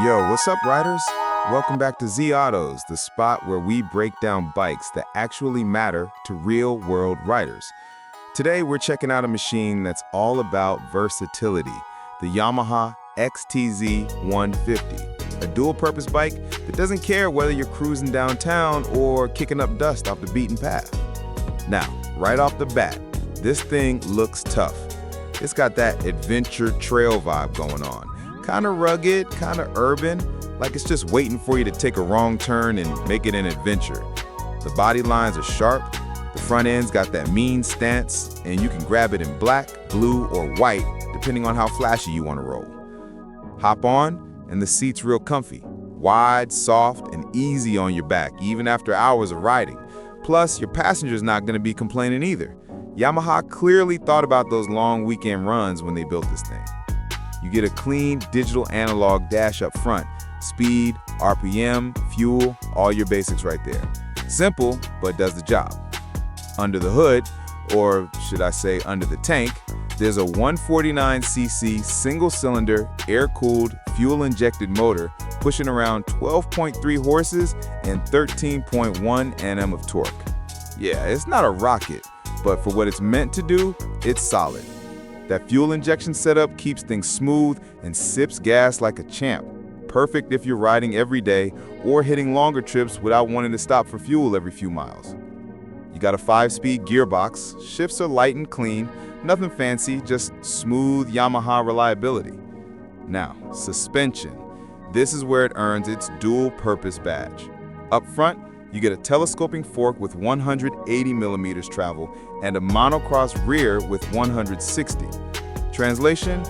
Yo, what's up, riders? Welcome back to Z Autos, the spot where we break down bikes that actually matter to real-world riders. Today, we're checking out a machine that's all about versatility, the Yamaha XTZ150, a dual-purpose bike that doesn't care whether you're cruising downtown or kicking up dust off the beaten path. Now, right off the bat, this thing looks tough. It's got that adventure trail vibe going on. Kind of rugged, kind of urban, like it's just waiting for you to take a wrong turn and make it an adventure. The body lines are sharp, the front end's got that mean stance, and you can grab it in black, blue, or white, depending on how flashy you want to roll. Hop on, and the seat's real comfy. Wide, soft, and easy on your back, even after hours of riding. Plus, your passenger's not going to be complaining either. Yamaha clearly thought about those long weekend runs when they built this thing. You get a clean digital analog dash up front. Speed, RPM, fuel, all your basics right there. Simple, but does the job. Under the hood, or should I say under the tank, there's a 149cc single-cylinder, air-cooled, fuel-injected motor pushing around 12.3 horses and 13.1 Nm of torque. Yeah, it's not a rocket, but for what it's meant to do, it's solid. That fuel injection setup keeps things smooth and sips gas like a champ. Perfect if you're riding every day or hitting longer trips without wanting to stop for fuel every few miles. You got a 5-speed gearbox, shifts are light and clean, nothing fancy, just smooth Yamaha reliability. Now, suspension. This is where it earns its dual-purpose badge. Up front, you get a telescoping fork with 180 millimeters travel and a monocross rear with 160. Translation,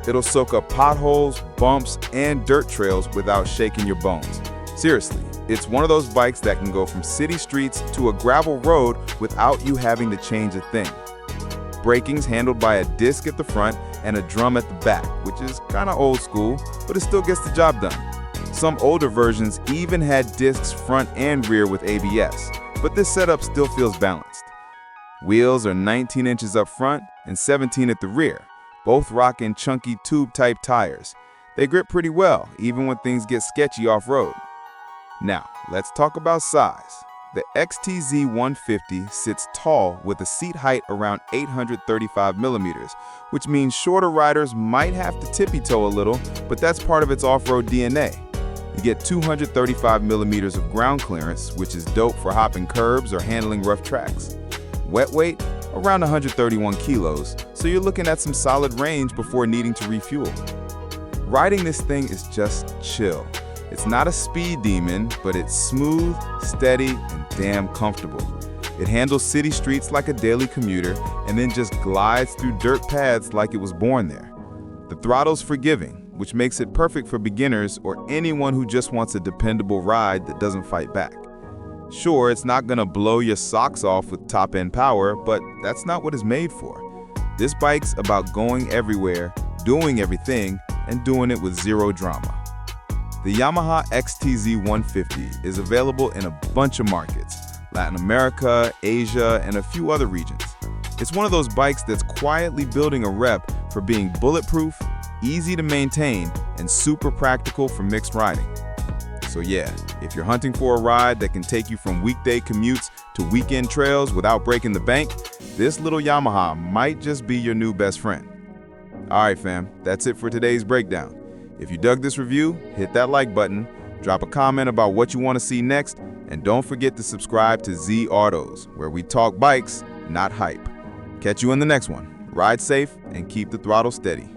it'll soak up potholes, bumps, and dirt trails without shaking your bones. Seriously, it's one of those bikes that can go from city streets to a gravel road without you having to change a thing. Braking's handled by a disc at the front and a drum at the back, which is kinda old school, but it still gets the job done. Some older versions even had discs front and rear with ABS, but this setup still feels balanced. Wheels are 19 inches up front and 17 at the rear, both rocking chunky tube-type tires. They grip pretty well, even when things get sketchy off-road. Now, let's talk about size. The XTZ150 sits tall with a seat height around 835 millimeters, which means shorter riders might have to tippy-toe a little, but that's part of its off-road DNA. You get 235 millimeters of ground clearance, which is dope for hopping curbs or handling rough tracks. Wet weight, around 131 kilos, so you're looking at some solid range before needing to refuel. Riding this thing is just chill. It's not a speed demon, but it's smooth, steady, and damn comfortable. It handles city streets like a daily commuter and then just glides through dirt paths like it was born there. The throttle's forgiving, which makes it perfect for beginners or anyone who just wants a dependable ride that doesn't fight back. Sure, it's not gonna blow your socks off with top-end power, but that's not what it's made for. This bike's about going everywhere, doing everything, and doing it with zero drama. The Yamaha XTZ150 is available in a bunch of markets, Latin America, Asia, and a few other regions. It's one of those bikes that's quietly building a rep for being bulletproof, easy to maintain, and super practical for mixed riding. So yeah, if you're hunting for a ride that can take you from weekday commutes to weekend trails without breaking the bank, this little Yamaha might just be your new best friend. Alright fam, that's it for today's breakdown. If you dug this review, hit that like button, drop a comment about what you want to see next, and don't forget to subscribe to Z Autos, where we talk bikes, not hype. Catch you in the next one. Ride safe and keep the throttle steady.